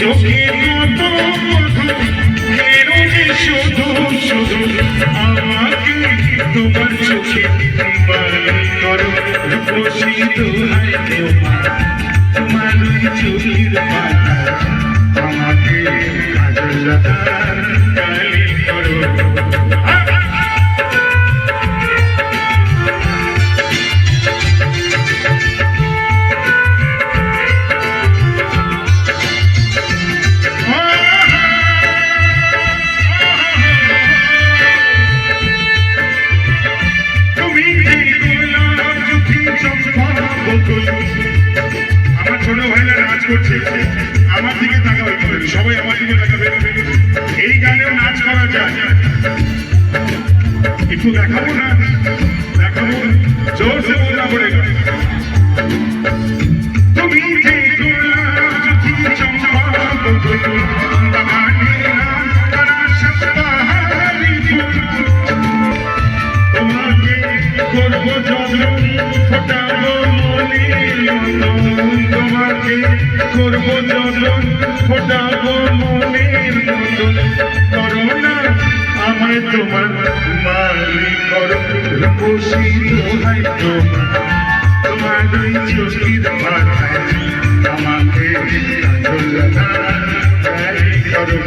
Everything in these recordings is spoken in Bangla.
চোখের মতো কেন যে শুধু শুধু আমাকে তোমার চোখে বাড়ি করো বসি দোহাই দেও তোমার চুরির পাতা আমাকে কাজল লাগার কালি করো আমার ছোট ভাইরা নাচ করছে আমার দিকে তাকাবে সবাই আমার দিকে তাকাবে এই গানেও নাচ করা যায় একটু দেখাবো না দেখাবো জোর সে বলনা পড়েগা তুমি যে গোলাপ যদি চম্পা বাগানে নাম করা সপ্তাহারি তোমাকে করবো যত্ন ফোটাবো তোমাকে করবো যতন ফোটাবো মনের মতন করো না আমায় তোমার মালিক করো বসি দোহাই তোমার দুই চোখের মাথায় আমাকে করো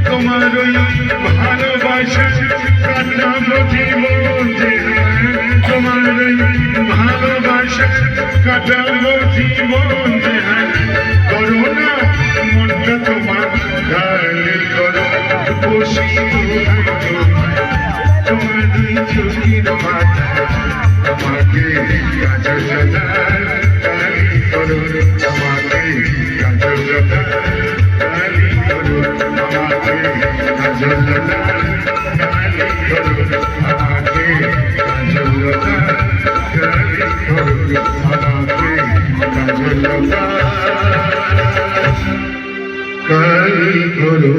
তোমার ভালোবাসা কাটাবো জীবন তোমার ভালোবাসা কাটাবো জীবন করো না মনটা তোমার গালি করো বসি তোমার দুই চোখের মাথায় আমাকে কাজল লাগার গালি করো আমাকে কাজল লাগার গালি করো আমাকে কাজল লাগার গালি করো আমাকে কাজল লাগার গালি করো আমাকে কাজল লাগার গালি করো